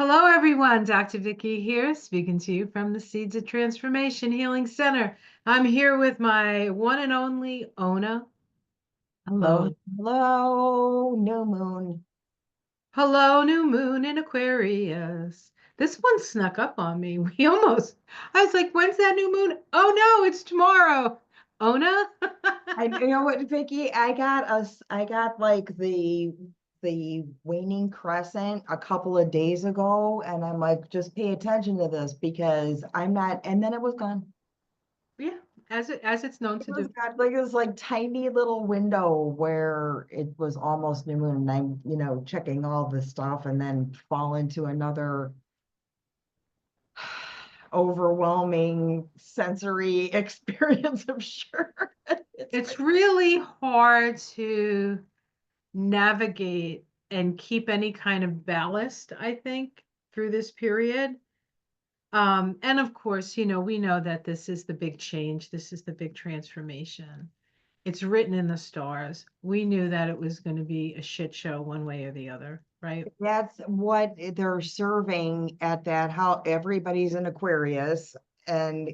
Hello, everyone. Dr. Vicky here, speaking to you from the Seeds of Transformation Healing Center. I'm here with my one and only Ona. Hello, hello, new moon. Hello, new moon in Aquarius. This one snuck up on me. I was like, when's that new moon? Oh no, it's tomorrow. Ona? You know what, Vicky? I got like the waning crescent a couple of days ago, and I'm like, just pay attention to this because I'm not. And then it was gone. Yeah, as it's known It to was do. got like this like tiny little window where it was almost new moon, and I'm checking all this stuff, and then fall into another overwhelming sensory experience. I'm sure it's It's really hard to navigate and keep any kind of ballast, I think, through this period. And of course, we know that this is the big change. This is the big transformation. It's written in the stars. We knew that it was going to be a shit show one way or the other, right? That's what they're serving at that how everybody's in Aquarius and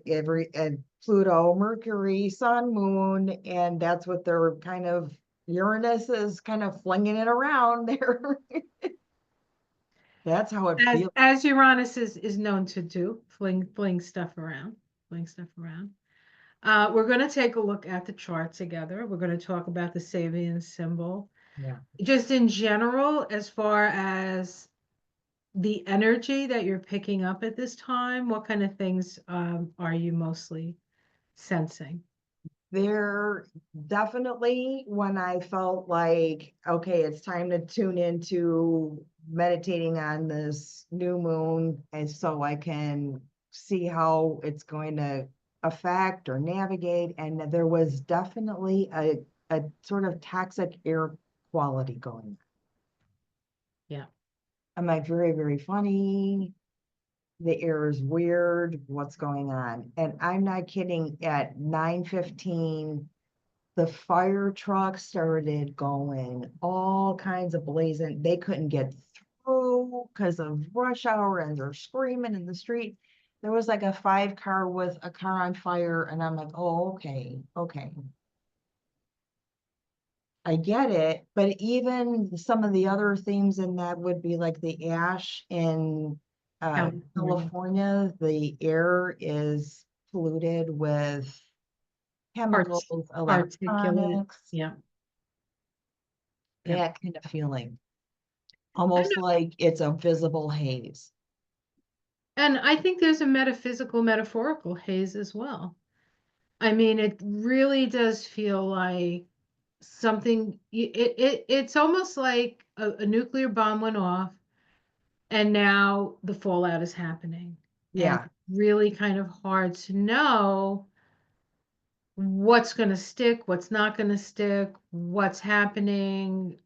Pluto, Mercury, Sun, Moon, and that's what they're kind of Uranus is kind of flinging it around there. That's how it As feels. as Uranus is known to do, fling stuff around, fling stuff around. We're going to take a look at the chart together. We're going to talk about the Sabian symbol. Yeah. Just in general, as far as the energy that you're picking up at this time, what kind of things are you mostly sensing? There definitely when I felt like, okay, it's time to tune into meditating on this new moon, and so I can see how it's going to affect or navigate. And there was definitely a sort of toxic air quality going. Yeah. I'm like, very, very funny. The air is weird. What's going on? And I'm not kidding. At 9:15, the fire truck started going all kinds of blazing. They couldn't get through because of rush hour and they're screaming in the street. There was like a 5 car with a car on fire, and I'm like, oh, okay, okay. I get it. But even some of the other themes in that would be like the ash in California. California, the air is polluted with chemicals, Parts, particulate. electronics, Yeah. Yeah. that kind of feeling. I Almost know. like it's a visible haze. And I think there's a metaphysical, metaphorical haze as well. I mean, it really does feel like it's almost like a nuclear bomb went off and now the fallout is happening. And Yeah, really kind of hard to know what's going to stick, what's not going to stick, what's happening.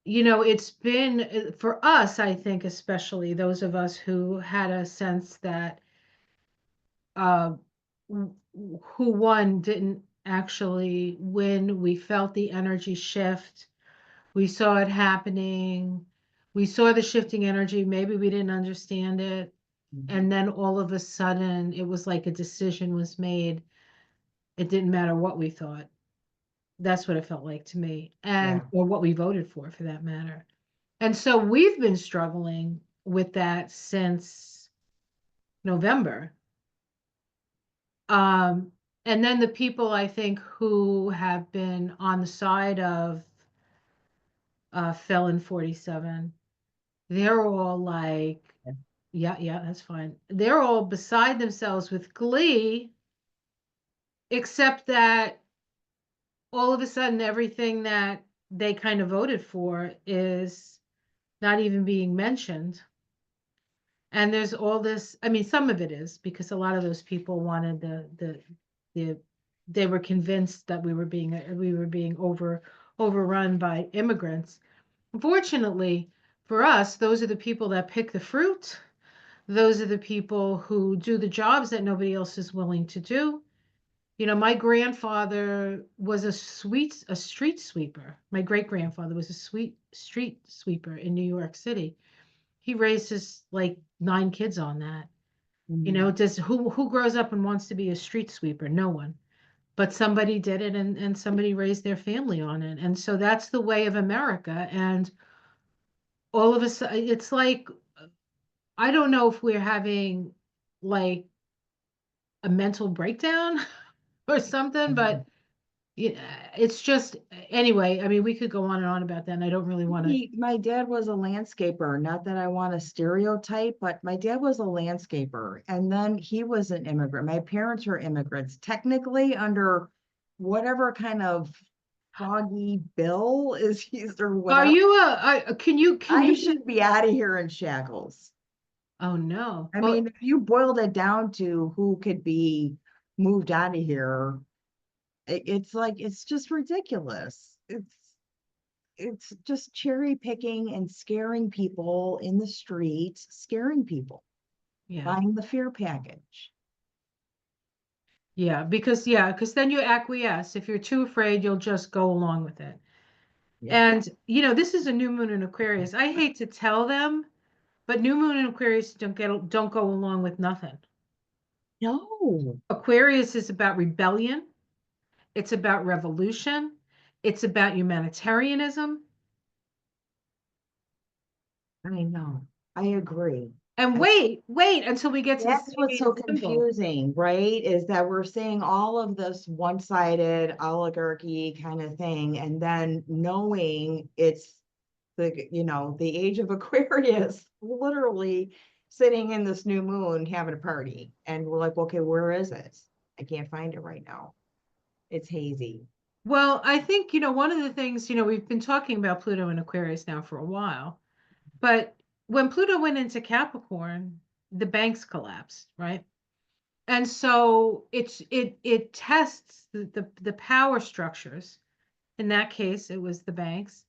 It's been for us, I think, especially those of us who had a sense that uh, who won didn't actually win. We felt the energy shift. We saw it happening. We saw the shifting energy. Maybe we didn't understand it. And then all of a sudden, it was like a decision was made. It didn't matter what we thought. That's what it felt like to me, and yeah. or what we voted for that matter. And so we've been struggling with that since November. Um, and then the people I think who have been on the side of Felon 47, they're all like, yeah, yeah, that's fine. They're all beside themselves with glee, except that all of a sudden everything that they kind of voted for is not even being mentioned. And there's all this, I mean, some of it is because a lot of those people wanted the they were convinced that we were being overrun by immigrants. Unfortunately, for us, those are the people that pick the fruit. Those are the people who do the jobs that nobody else is willing to do. My grandfather was a street sweeper. My great grandfather was a street sweeper in New York City. He raised his like 9 kids on that. Mhm. Does who grows up and wants to be a street sweeper? No one. But somebody did it, and somebody raised their family on it. And so that's the way of America. And all of a sudden, it's like, I don't know if we're having like a mental breakdown or something, but yeah, it's just, anyway, I mean, we could go on and on about that, and I don't really want to. My dad was a landscaper. Not that I want to stereotype, but my dad was a landscaper. And then he was an immigrant. My parents were immigrants, technically under whatever kind of foggy bill is he's or Are whatever. you can I you should be out of here in shackles. Oh no. I Well, mean, if you boiled it down to who could be moved out of here, it's like it's just ridiculous. It's just cherry picking and scaring people in the streets, scaring people, yeah. buying the fear package. Because then you acquiesce. If you're too afraid, you'll just go along with it. Yeah. And this is a new moon in Aquarius. I hate to tell them, but new moon in Aquarius don't go along with nothing. No, Aquarius is about rebellion. It's about revolution. It's about humanitarianism. I know. I agree. And I, wait until we get to the that's what's so Sabian symbol. confusing, right? Is that we're seeing all of this one-sided oligarchy kind of thing, and then knowing it's the age of Aquarius, literally sitting in this new moon having a party. And we're like, okay, where is it? I can't find it right now. It's hazy. Well, I think, one of the things, we've been talking about Pluto and Aquarius now for a while, but when Pluto went into Capricorn, the banks collapsed, right? And so it tests the power structures. In that case, it was the banks.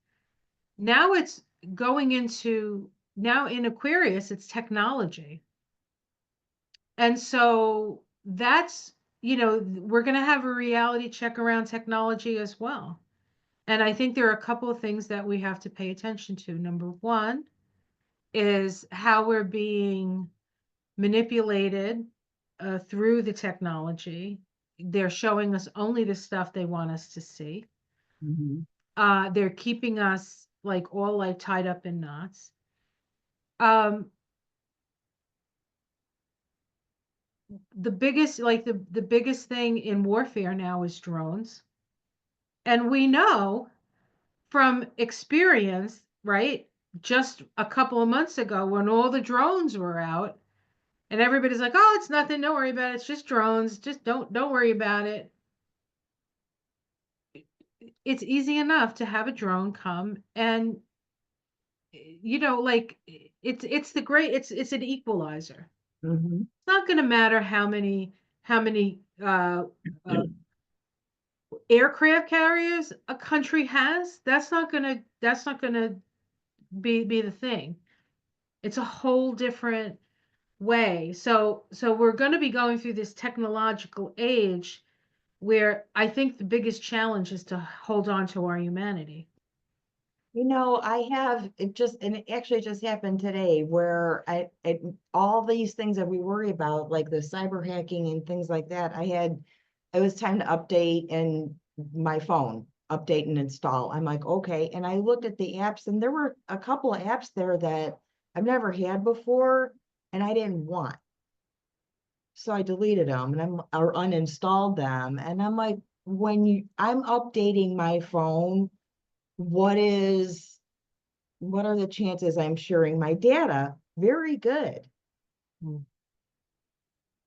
Now it's going into now in Aquarius, it's technology. And so that's, we're going to have a reality check around technology as well. And I think there are a couple of things that we have to pay attention to. Number one is how we're being manipulated through the technology. They're showing us only the stuff they want us to see. Mhm. They're keeping us like all like tied up in knots. Um, the biggest thing in warfare now is drones. And we know from experience, right? Just a couple of months ago when all the drones were out and everybody's like, "Oh, it's nothing, don't worry about it. It's just drones. Just don't worry about it." It's easy enough to have a drone come and like it's an equalizer. Mhm. It's not going to matter how many uh aircraft carriers a country has. That's not going to be the thing. It's a whole different way. So we're going to be going through this technological age where I think the biggest challenge is to hold on to our humanity. I have it just, and it actually just happened today where all these things that we worry about, like the cyber hacking and things like that, it was time to update and my phone, update and install. I'm like, okay. And I looked at the apps and there were a couple of apps there that I've never had before and I didn't want. So I deleted them or uninstalled them. And I'm like, I'm updating my phone, what is what are the chances I'm sharing my data? Very good.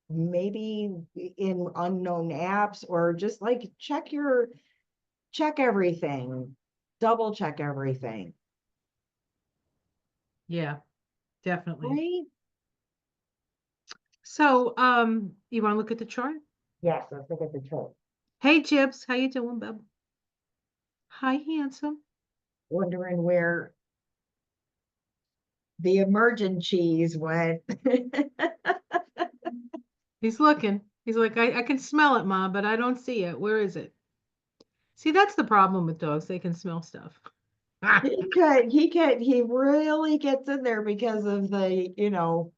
Maybe in unknown apps or just like check everything, double check everything, Yeah, definitely. right? So, you want to look at the chart? Yes, let's look at the chart. Hey, Jibs, how you doing, bub? Hi, handsome. Wondering where the emergent cheese went. He's looking. He's like, I can smell it, Mom, but I don't see it. Where is it? See, that's the problem with dogs. They can smell stuff. He really gets in there because of the,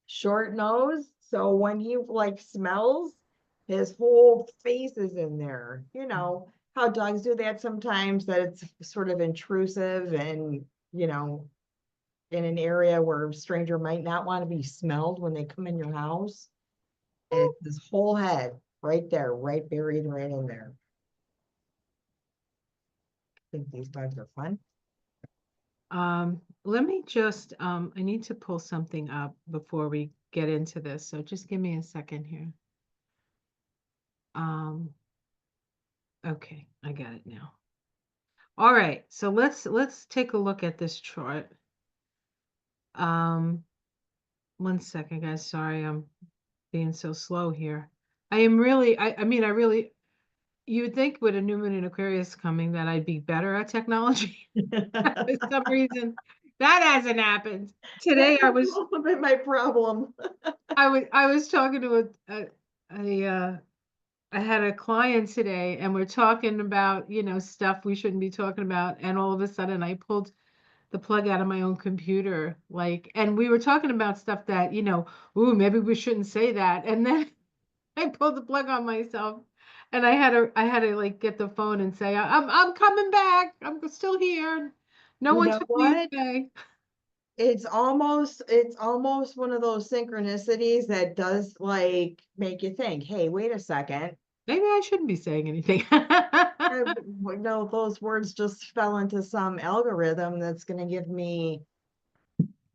short nose. So when he like smells, his whole face is in there. You know how dogs do that sometimes, that it's sort of intrusive and, you know, in an area where a stranger might not want to be smelled when they come in your house. And it's his whole head right there, right buried right in there. I think these bugs are fun. Let me just, I need to pull something up before we get into this. So just give me a second here. Um, okay, I got it now. All right, so let's take a look at this chart. Um, 1 second, guys. Sorry, I'm being so slow here. I am really, I mean, I really, you would think with a new moon in Aquarius coming that I'd be better at technology. For some reason, that hasn't happened. Today I That's a was little bit my problem. I was talking to I had a client today and we're talking about, stuff we shouldn't be talking about, and all of a sudden I pulled the plug out of my own computer, like, and we were talking about stuff that, ooh, maybe we shouldn't say that. And then I pulled the plug on myself and I had to like get the phone and say, I'm coming back. I'm still here. No You one know took me what? away. It's almost one of those synchronicities that does like make you think, hey, wait a second. Maybe I shouldn't be saying anything. No, those words just fell into some algorithm that's going to give me,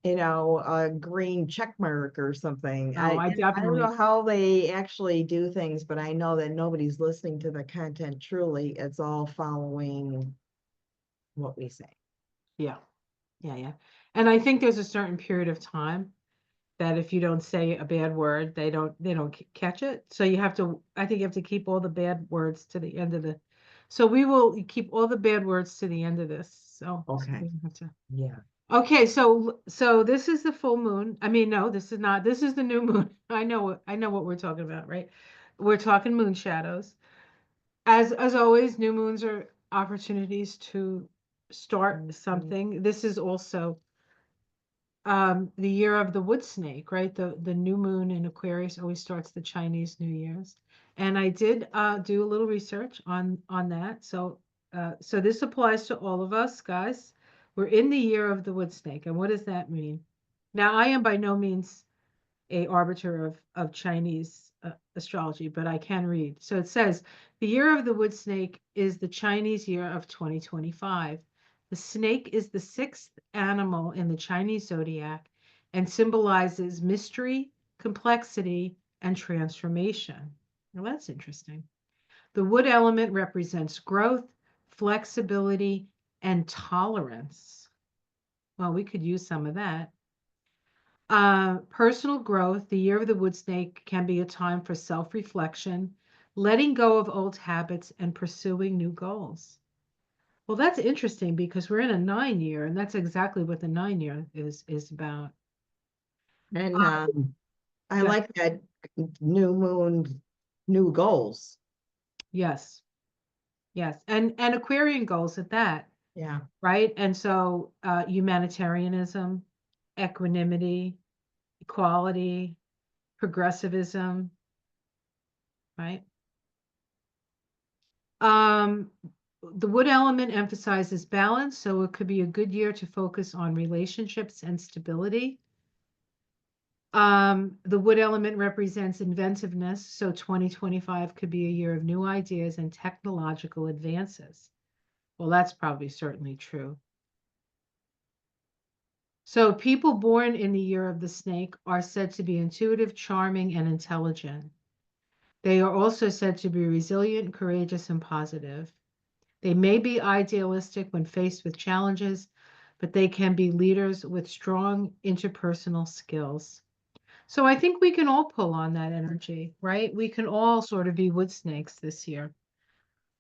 a green check mark or something. No, I I don't definitely, know how they actually do things, but I know that nobody's listening to the content truly. It's all following what we say. yeah, yeah, yeah. And I think there's a certain period of time that if you don't say a bad word, they don't catch it. So I think you have to keep all the bad words to the end of the. So we will keep all the bad words to the end of this. So we Okay. don't have to. Yeah. Okay, so this is the full moon. I mean, no, this is not. This is the new moon. I know what we're talking about, right? We're talking moon shadows. As always, new moons are opportunities to start Mhm. something. This is also the year of the wood snake, right? The new moon in Aquarius always starts the Chinese New Year's. And I did do a little research on that. So this applies to all of us, guys. We're in the year of the wood snake. And what does that mean? Now, I am by no means a arbiter of Chinese astrology, but I can read. So it says the year of the wood snake is the Chinese year of 2025. The snake is the sixth animal in the Chinese zodiac and symbolizes mystery, complexity, and transformation. Well, that's interesting. The wood element represents growth, flexibility, and tolerance. Well, we could use some of that. Personal growth, the year of the wood snake can be a time for self reflection, letting go of old habits, and pursuing new goals. Well, that's interesting because we're in a 9 year, and that's exactly what the 9 year is about. And Uh, I yeah, like that new moon, new goals. yes, yes, and Aquarian goals at that, Yeah. right? And so humanitarianism, equanimity, equality, progressivism, right? Um, the wood element emphasizes balance, so it could be a good year to focus on relationships and stability. The wood element represents inventiveness, so 2025 could be a year of new ideas and technological advances. Well, that's probably certainly true. So people born in the year of the snake are said to be intuitive, charming, and intelligent. They are also said to be resilient, courageous, and positive. They may be idealistic when faced with challenges, but they can be leaders with strong interpersonal skills. So I think we can all pull on that energy, right? We can all sort of be wood snakes this year.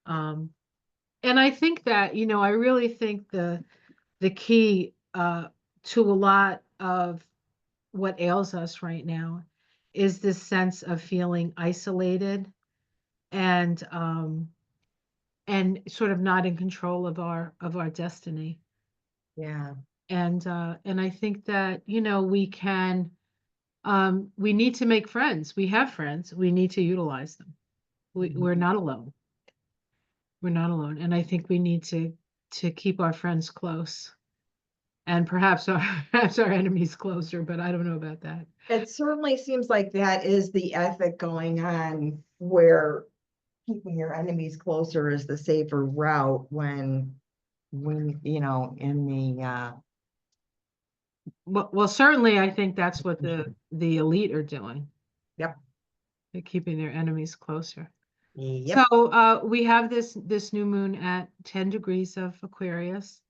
Um, and I think that, I really think the key to a lot of what ails us right now is this sense of feeling isolated and and sort of not in control of our destiny. Yeah. And I think that, you know, we need to make friends. We have friends. We need to utilize them. We're not alone. We're not alone. And I think we need to keep our friends close and perhaps our perhaps our enemies closer, but I don't know about that. It certainly seems like that is the ethic going on, where keeping your enemies closer is the safer route when in the Well, certainly I think that's what the elite are doing. yep, They're keeping their enemies closer. So yep. we have this new moon at 10 degrees of Aquarius,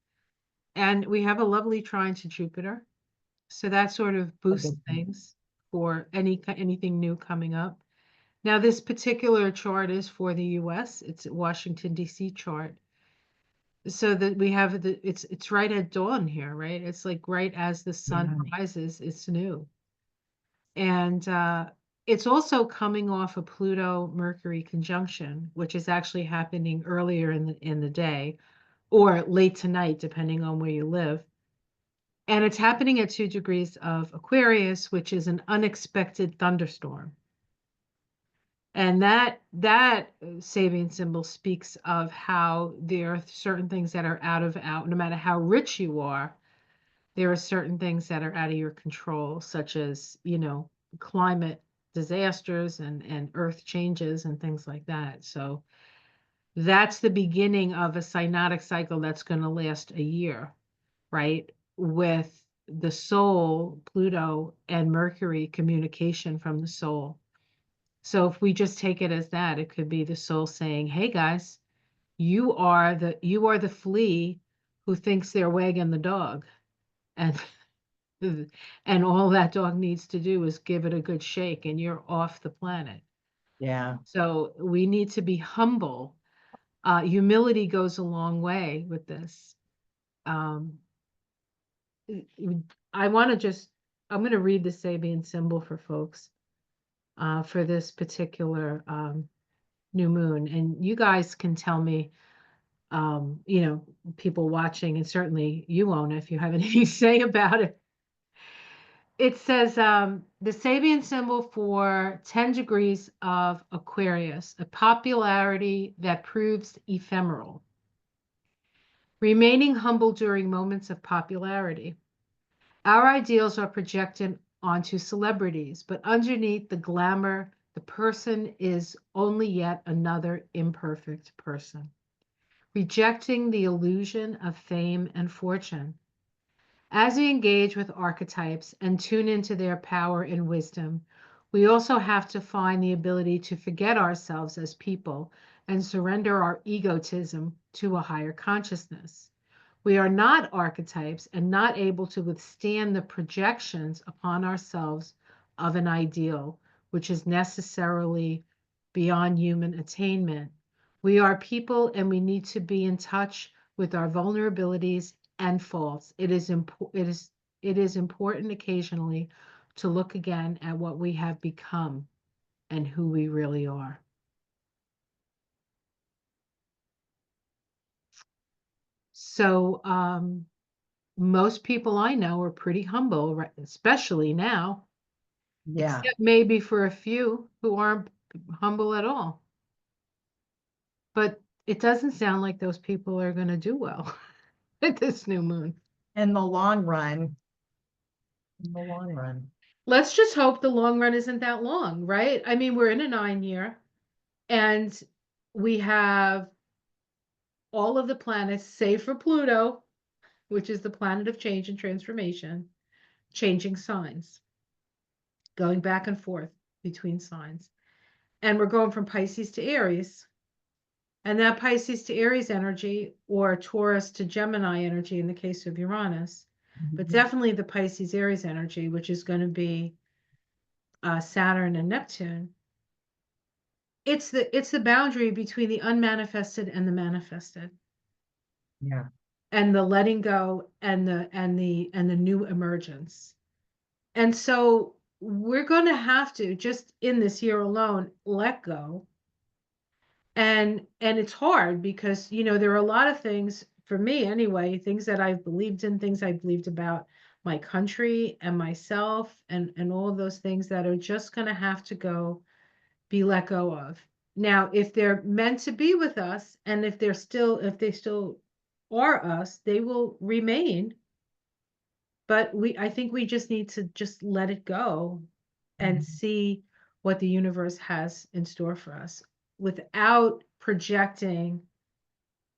and we have a lovely trine to Jupiter. So that sort of boosts things for anything new coming up. Now, this particular chart is for the US. It's a Washington, D.C. chart. So that we have it's right at dawn here, right? It's like right as the sun Yeah. rises, it's new. And it's also coming off a Pluto Mercury conjunction, which is actually happening earlier in the day or late tonight, depending on where you live. And it's happening at 2 degrees of Aquarius, which is an unexpected thunderstorm. And that Sabian symbol speaks of how there are certain things that are out, no matter how rich you are, there are certain things that are out of your control, such as, you know, climate disasters and earth changes and things like that. So that's the beginning of a synodic cycle that's going to last a year, right? With the soul, Pluto, and Mercury communication from the soul. So if we just take it as that, it could be the soul saying, "Hey guys, you are the flea who thinks they're wagging the dog." And and all that dog needs to do is give it a good shake and you're off the planet. Yeah. So we need to be humble. Humility goes a long way with this. Um, I want to just, I'm going to read the Sabian symbol for folks for this particular new moon. And you guys can tell me, you know, people watching, and certainly you, Ona, if you have anything to say about it. It says the Sabian symbol for 10 degrees of Aquarius, a popularity that proves ephemeral, remaining humble during moments of popularity. Our ideals are projected onto celebrities, but underneath the glamour, the person is only yet another imperfect person, rejecting the illusion of fame and fortune. As we engage with archetypes and tune into their power and wisdom, we also have to find the ability to forget ourselves as people and surrender our egotism to a higher consciousness. We are not archetypes and not able to withstand the projections upon ourselves of an ideal, which is necessarily beyond human attainment. We are people and we need to be in touch with our vulnerabilities and faults. It is important occasionally to look again at what we have become and who we really are. So most people I know are pretty humble, especially now, Yeah. except maybe for a few who aren't humble at all. But it doesn't sound like those people are going to do well at this new moon. In the long run, in the long run. Let's just hope the long run isn't that long, right? I mean, we're in a 9 year and we have all of the planets, save for Pluto, which is the planet of change and transformation, changing signs, going back and forth between signs. And we're going from Pisces to Aries. And that Pisces to Aries energy, or Taurus to Gemini energy in the case of Uranus, but definitely the Pisces Aries energy, which is going to be Saturn and Neptune. It's the boundary between the unmanifested and the manifested, Yeah. and the letting go and the new emergence. And so we're going to have to, just in this year alone, let go. And it's hard because, there are a lot of things, for me anyway, things that I've believed in, things I believed about my country and myself, and all of those things that are just going to have to be let go of. Now, if they're meant to be with us, and if they still are us, they will remain. But I think we just need to just let it go and see what the universe has in store for us without projecting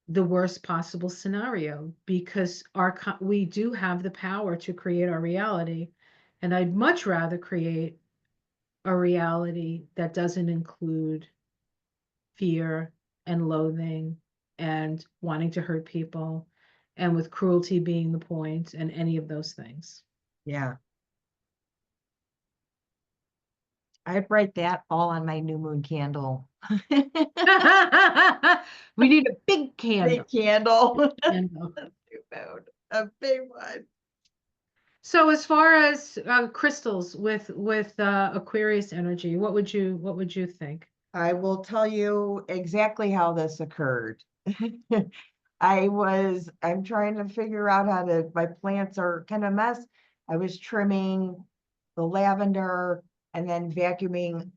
the worst possible scenario, because we do have the power to create our reality. And I'd much rather create a reality that doesn't include fear and loathing and wanting to hurt people, and with cruelty being the point, and any of those things. Yeah. I'd write that all on my new moon candle. We need a big candle. Big candle. Candle. New moon, a big one. So as far as crystals with Aquarius energy, what would you think? I will tell you exactly how this occurred. I'm trying to figure out my plants are kind of a mess. I was trimming the lavender and then vacuuming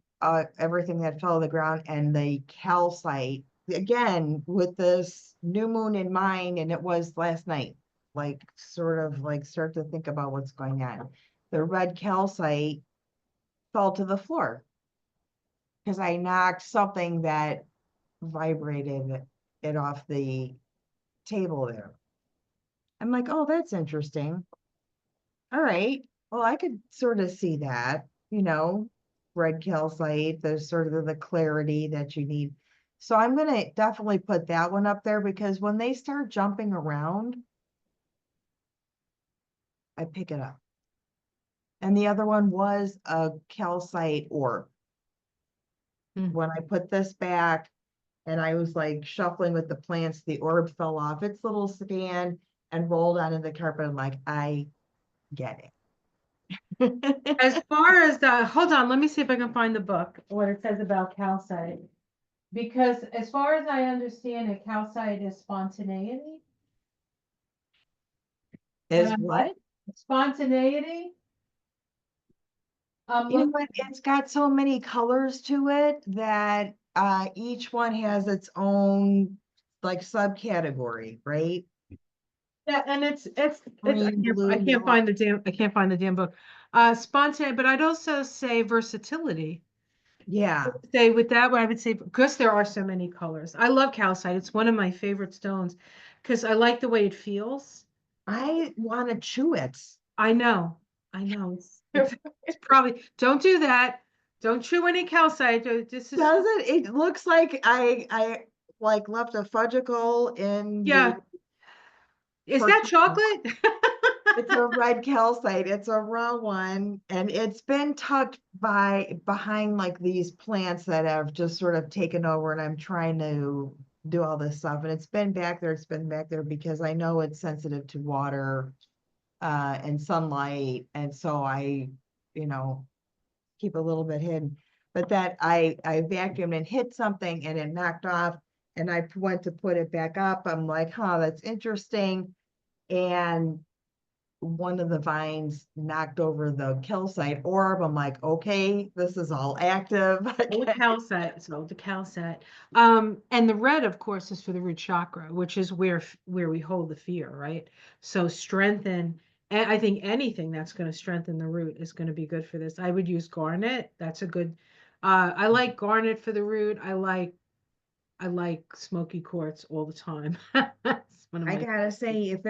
everything that fell to the ground, and the calcite, again, with this new moon in mind, and it was last night, like sort of like start to think about what's going on. The red calcite fell to the floor because I knocked something that vibrated it off the table there. I'm like, oh, that's interesting. All right. Well, I could sort of see that, red calcite, there's sort of the clarity that you need. So I'm going to definitely put that one up there, because when they start jumping around, I pick it up. And the other one was a calcite orb. When I put this back and I was like shuffling with the plants, the orb fell off its little stand and rolled onto the carpet. I'm like, I get it. As far as hold on, let me see if I can find the book, what it says about calcite. Because as far as I understand it, calcite is spontaneity. Is what? Spontaneity. You know what? It's got so many colors to it that each one has its own like subcategory, right? Yeah, and it's Green, blue, I can't yellow. find the damn book. Spontaneity, but I'd also say versatility. Yeah. Say with that, what I would say, because there are so many colors. I love calcite. It's one of my favorite stones because I like the way it feels. I want to chew it. I know. I know. It's probably, don't do that. Don't chew any calcite. This is, Does it? It looks like I like left a fudgicle in the yeah. Is that perfume. chocolate? It's a red calcite. It's a raw one, and it's been tucked behind like these plants that have just sort of taken over, and I'm trying to do all this stuff. And it's been back there. It's been back there because I know it's sensitive to water and sunlight. And so I, you know, keep a little bit hidden. But that I vacuumed and hit something and it knocked off, and I went to put it back up. I'm like, huh, that's interesting. And one of the vines knocked over the calcite orb. I'm like, okay, this is all active. The calcite, so the calcite. And the red, of course, is for the root chakra, which is where we hold the fear, right? So strengthen, and I think anything that's going to strengthen the root is going to be good for this. I would use garnet. That's a good. I like garnet for the root. I like smoky quartz all the time. That's one of I my. gotta say, if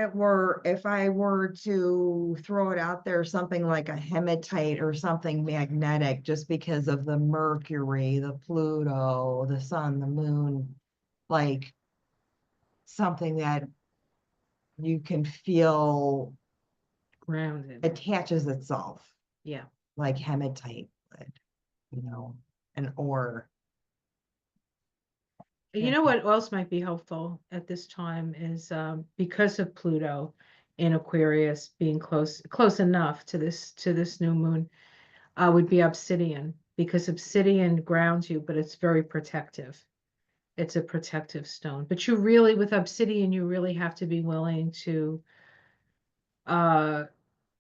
I were to throw it out there, something like a hematite or something magnetic, just because of the Mercury, the Pluto, the sun, the moon, like something that you can feel Grounded. attaches itself, Yeah. like hematite would, you know, an ore. You know what else might be helpful at this time is because of Pluto in Aquarius being close enough to this new moon. would be obsidian, because obsidian grounds you, but it's very protective. It's a protective stone. But you really, with obsidian, you really have to be willing to, uh,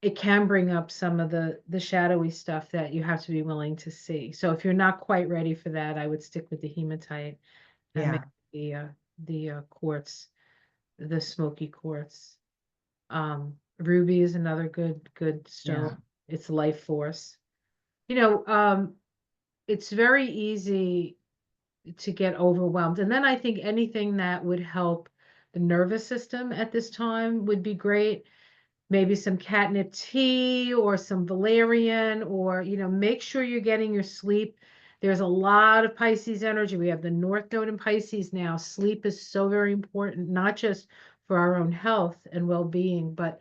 it can bring up some of the shadowy stuff that you have to be willing to see. So if you're not quite ready for that, I would stick with the hematite and Yeah, maybe the quartz, the smoky quartz. Ruby is another good stone. yeah. It's life force. You know, it's very easy to get overwhelmed. And then I think anything that would help the nervous system at this time would be great. Maybe some catnip tea or some valerian, or, make sure you're getting your sleep. There's a lot of Pisces energy. We have the North Node in Pisces now. Sleep is so very important, not just for our own health and well-being, but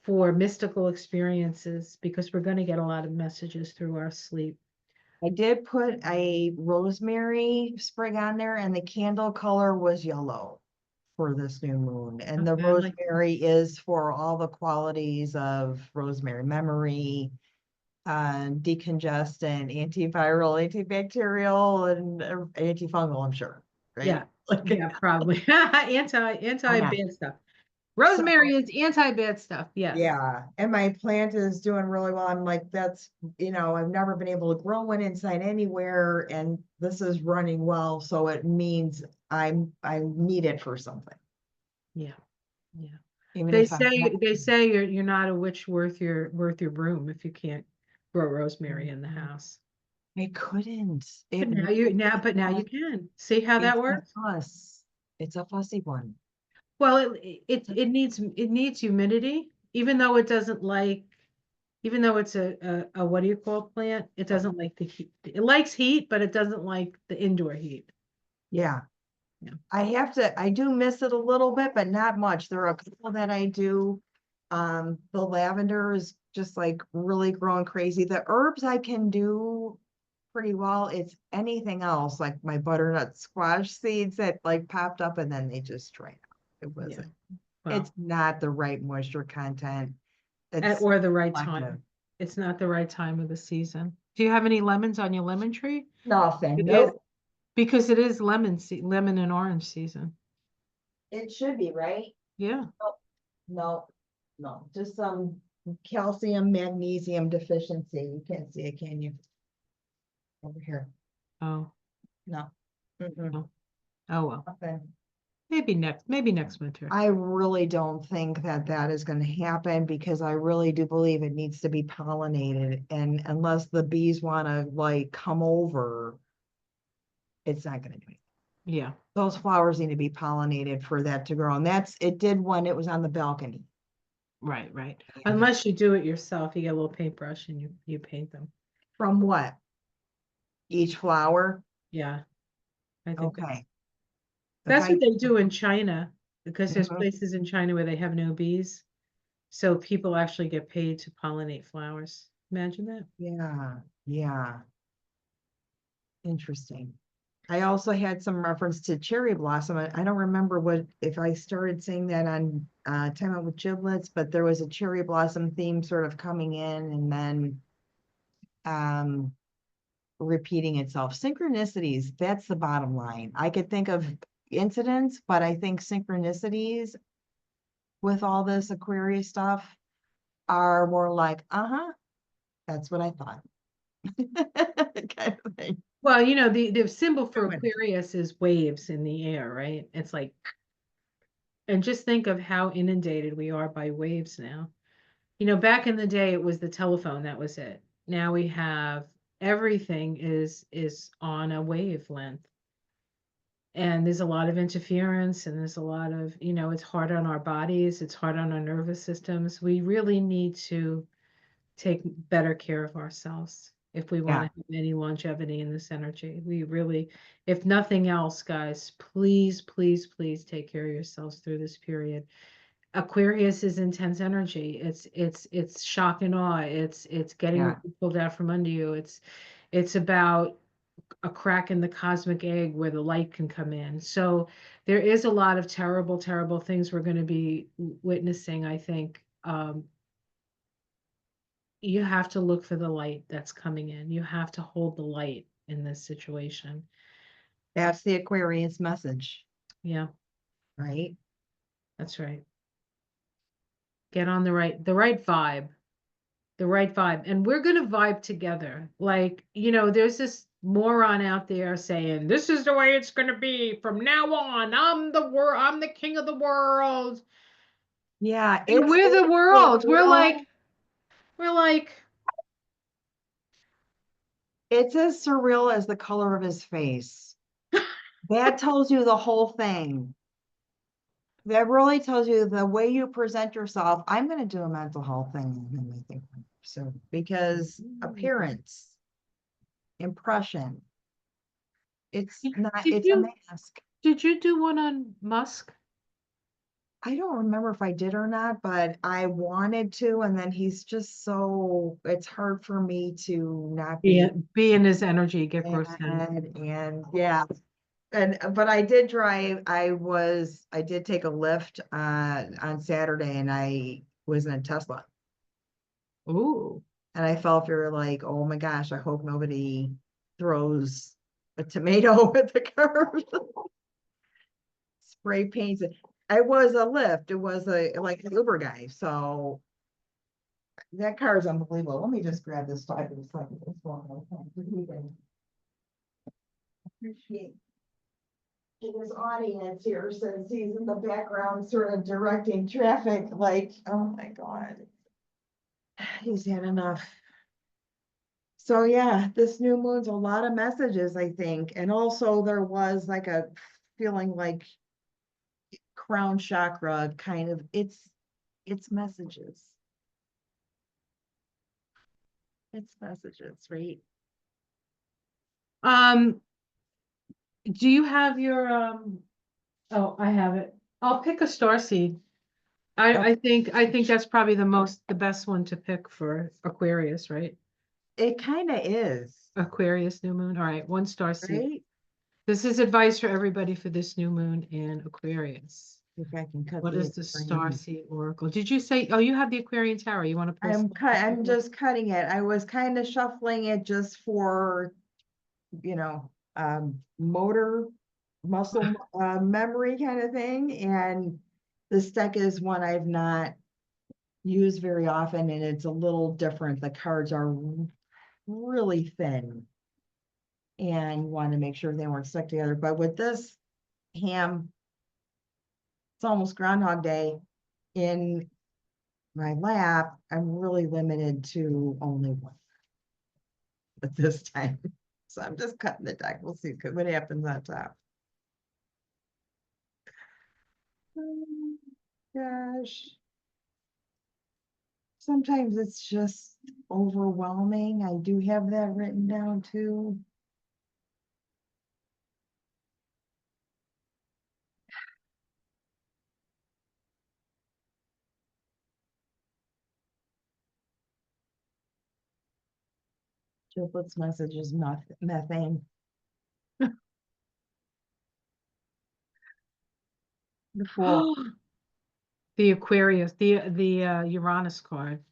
for mystical experiences, because we're going to get a lot of messages through our sleep. I did put a rosemary sprig on there and the candle color was yellow for this new moon. And the Okay, I like that. rosemary is for all the qualities of rosemary: memory, decongestant, antiviral, antibacterial, and antifungal, I'm sure, right? Yeah, Like, yeah, probably. Anti yeah. bad stuff. So, Rosemary is anti bad stuff. Yes. yeah, and my plant is doing really well. I'm like, that's, I've never been able to grow one inside anywhere, and this is running well, so it means I need it for something, Yeah. Yeah. even They if I'm say not. they say you're not a witch worth your broom if you can't grow rosemary in the house. I couldn't. But It now won't you get. can. See how that It's a works? fuss. It's a fussy one. Well, it needs humidity, even though it doesn't like, even though it's a what do you call plant? It doesn't like the heat. It likes heat, but it doesn't like the indoor heat. Yeah. Yeah. I do miss it a little bit, but not much. There are a couple that I do. The lavender is just like really growing crazy. The herbs I can do pretty well. It's anything else, like my butternut squash seeds that like popped up and then they just dried out. It Yeah. wasn't, it's Well, not the right moisture content. at It's or the right selective. time. It's not the right time of the season. Do you have any lemons on your lemon tree? Nothing. It is Nope. because it is lemon and orange season. It should be, right? Yeah. No, no, just some calcium, magnesium deficiency. You can't see it, can you? Over here. Oh, No. Mm-mm, oh, oh well. nothing. Maybe next winter. I really don't think that that is going to happen because I really do believe it needs to be pollinated. And unless the bees want to like come over, it's not going to do it. Yeah. Those flowers need to be pollinated for that to grow. And it did when it was on the balcony. Right, right. And Unless you do it yourself, you get a little paintbrush and you paint them. from what? Each flower? Yeah, I think Okay. If that's I, what they do in China, because there's Mhm. places in China where they have no bees. So people actually get paid to pollinate flowers. Imagine that. Yeah, yeah, interesting. I also had some reference to cherry blossom. I don't remember what, if I started saying that on Time Out with Giblets, but there was a cherry blossom theme sort of coming in and then um repeating itself. Synchronicities, that's the bottom line. I could think of incidents, but I think synchronicities with all this Aquarius stuff are more like, uh-huh, that's what I thought. Kind of thing. Well, the symbol for Doing. Aquarius is waves in the air, right? It's like, and just think of how inundated we are by waves now. Back in the day, it was the telephone, that was it. Now we have everything is on a wavelength. And there's a lot of interference, and there's a lot of, it's hard on our bodies, it's hard on our nervous systems. We really need to take better care of ourselves if we want Yeah, to have any longevity in this energy. We really, if nothing else, guys, please, please, please take care of yourselves through this period. Aquarius is intense energy. It's shock and awe. It's getting the yeah, rug pulled out from under you. It's about a crack in the cosmic egg where the light can come in. So there is a lot of terrible, terrible things we're going to be witnessing, I think, you have to look for the light that's coming in. You have to hold the light in this situation. That's the Aquarius message, Yeah, right? that's right. Get on the right vibe. The right vibe. And we're gonna vibe together. Like, there's this moron out there saying, this is the way it's gonna be from now on. I'm the king of the world. Yeah, And we're the it's world. surreal. We're like, It's as surreal as the color of his face. That tells you the whole thing. That really tells you the way you present yourself. I'm going to do a mental health thing on him, I think. So, because appearance, impression, did it's a you mask. did you do one on Musk? I don't remember if I did or not, but I wanted to. And then he's just it's hard for me to not be Be in his energy, get grossed out. mad. And yeah, but I did drive. I did take a lift on Saturday, and I was in a Tesla, Ooh. and I felt very like, oh my gosh, I hope nobody throws a tomato at the curb, spray paints it. I was a lift. It was like an Uber guy. So that car is unbelievable. Let me just grab this so I can this one more time so he can appreciate his audience here, since he's in the background sort of directing traffic, like, oh my God, he's had enough. So yeah, this new moon's a lot of messages, I think. And also there was like a feeling like crown chakra kind of, it's messages. It's messages, right? Um, do you have your oh, I have it. I'll pick a star seed. Oh, I think that's probably the best one to pick for Aquarius, right? it kind of is, Aquarius new moon. All right, one star seed. right? This is advice for everybody for this new moon in Aquarius. If I can cut What the is the star screen. seed oracle? Did you say, oh, you have the Aquarian Tower. You want to pull some? I'm just cutting it. I was kind of shuffling it just for, you know, motor muscle memory kind of thing. And this deck is one I've not used very often, and it's a little different. The cards are really thin, and want to make sure they weren't stuck together. But with this ham, it's almost Groundhog Day in my lap. I'm really limited to only one at this time. So I'm just cutting the deck. We'll see what happens on top. Oh, gosh. Sometimes it's just overwhelming. I do have that written down too. Triplets message is methane. The fool. The Aquarius, the Uranus card.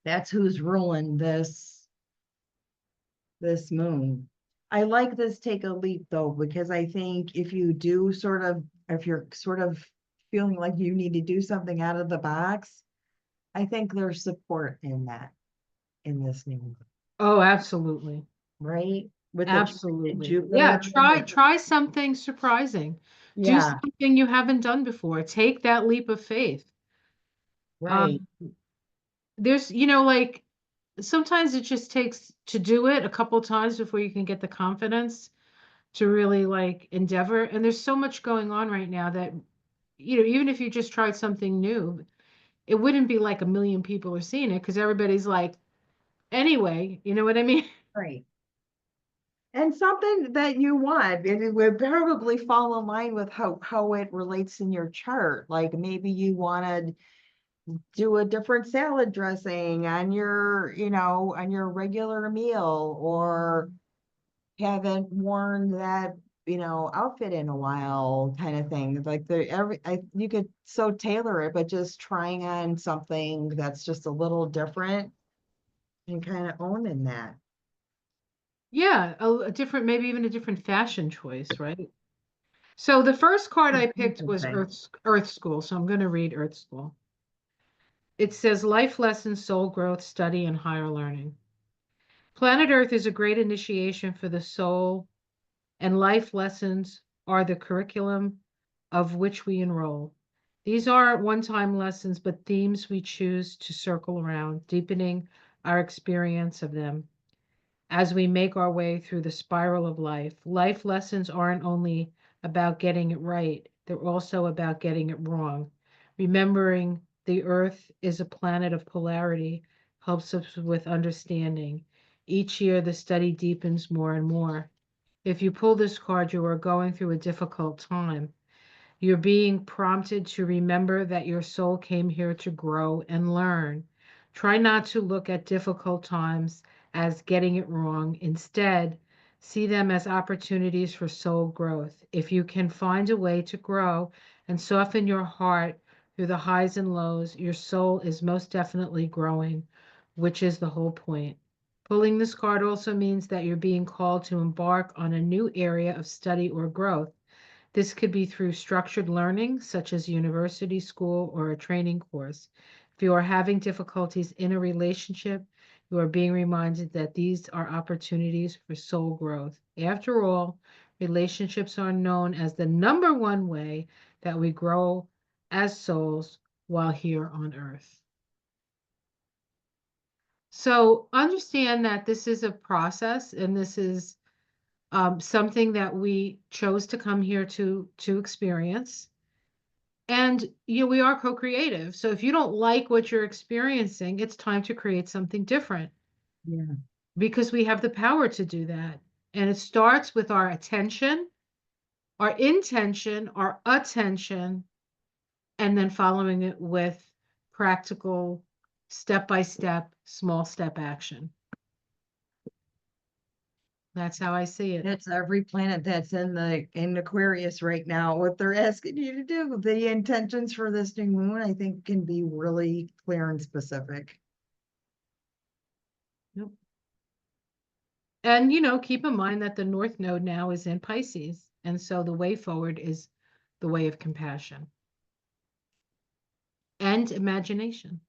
That's who's ruling this moon. I like this take a leap though, because I think if you're sort of feeling like you need to do something out of the box, I think there's support in that in this new moon, Oh, absolutely. right? With the Absolutely. Yeah, Jupiter. try something surprising. Do Yeah, something you haven't done before. Take that leap of faith. right. Um, there's, like sometimes it just takes to do it a couple times before you can get the confidence to really like endeavor. And there's so much going on right now that, even if you just tried something new, it wouldn't be like a million people are seeing it because everybody's like, anyway, you know what I mean? Right. And something that you want, and it would probably fall in line with how it relates in your chart. Like maybe you want to do a different salad dressing on your regular meal, or haven't worn that outfit in a while kind of thing. Like you could so tailor it, but just trying on something that's just a little different and kind of owning that. Yeah, a different, maybe even a different fashion choice, right? So the first card I picked was Interesting. Earth School, so I'm going to read Earth School. It says life lessons, soul growth, study, and higher learning. Planet Earth is a great initiation for the soul, and life lessons are the curriculum of which we enroll. These aren't one-time lessons, but themes we choose to circle around, deepening our experience of them as we make our way through the spiral of life. Life lessons aren't only about getting it right, they're also about getting it wrong. Remembering the earth is a planet of polarity helps us with understanding. Each year, the study deepens more and more. If you pull this card, you are going through a difficult time. You're being prompted to remember that your soul came here to grow and learn. Try not to look at difficult times as getting it wrong. Instead, see them as opportunities for soul growth. If you can find a way to grow and soften your heart through the highs and lows, your soul is most definitely growing, which is the whole point. Pulling this card also means that you're being called to embark on a new area of study or growth. This could be through structured learning, such as university, school, or a training course. If you are having difficulties in a relationship, you are being reminded that these are opportunities for soul growth. After all, relationships are known as the number one way that we grow as souls while here on earth. So understand that this is a process and this is something that we chose to come here to experience. And we are co-creative. So if you don't like what you're experiencing, it's time to create something different Yeah. because we have the power to do that. And it starts with our attention, our intention, our attention, and then following it with practical step by step, small step action. That's how I see it. That's every planet that's in Aquarius right now. What they're asking you to do, the intentions for this new moon, I think can be really clear and specific. Yep. And keep in mind that the North Node now is in Pisces. And so the way forward is the way of compassion and imagination.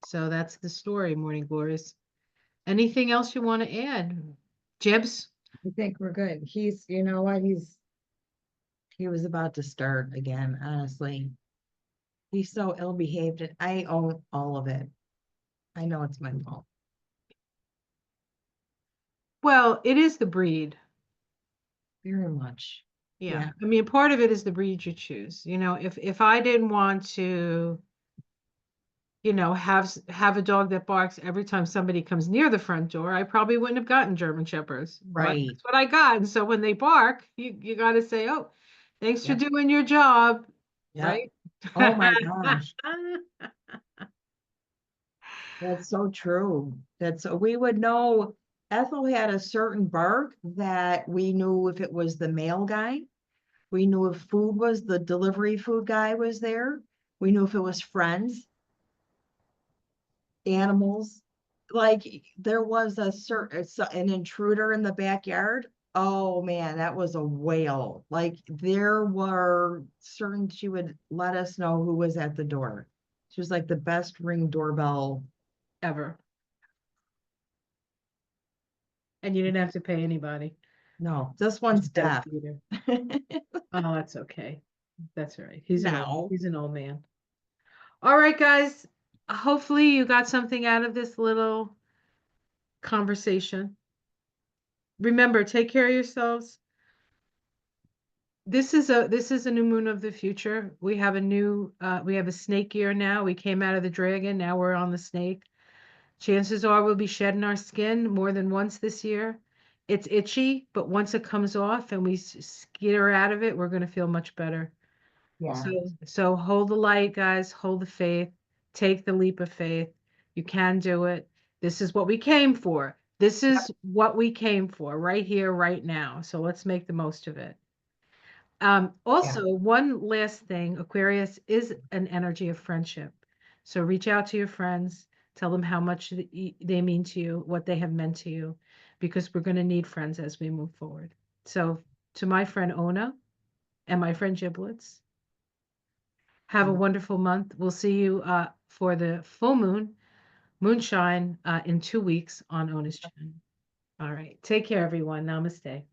So that's the story, Morning Glories. Anything else you want to add? Jibs? I think we're good. You know what? He was about to start again, honestly. He's so ill behaved and I own all of it. I know it's my fault. Well, it is the breed. Very much. Yeah. Yeah. I mean, part of it is the breed you choose. If I didn't want to, have a dog that barks every time somebody comes near the front door, I probably wouldn't have gotten German Shepherds. But Right. that's what I got. And so when they bark, you got to say, "Oh, thanks for Yep. doing your job," Yep. right? Oh my gosh. That's so true. We would know. Ethel had a certain bark that we knew if it was the mail guy. We knew if the delivery food guy was there. We knew if it was friends, animals. Like there was an intruder in the backyard. Oh man, that was a whale. Like there were certain she would let us know who was at the door. She was like the best ring doorbell. Ever. And you didn't have to pay anybody. No, this Which one's is nice deaf. of you. Oh, that's okay. That's all right. He's an old No. he's an old man. All right, guys. Hopefully you got something out of this little conversation. Remember, take care of yourselves. This is a new moon of the future. We have a snake year now. We came out of the dragon, now we're on the snake. Chances are we'll be shedding our skin more than once this year. It's itchy, but once it comes off and we skitter out of it, we're going to feel much better. Yeah. So hold the light, guys, hold the faith, take the leap of faith. You can do it. This is what we came for. This is what we came for right here, right now. So let's make the most of it. Yeah. Also, one last thing, Aquarius is an energy of friendship. So reach out to your friends, tell them how much they mean to you, what they have meant to you, because we're going to need friends as we move forward. So to my friend Ona and my friend Giblets, have a wonderful month. We'll see you for the full moonshine in 2 weeks on Ona's channel. All right. Take care, everyone. Namaste.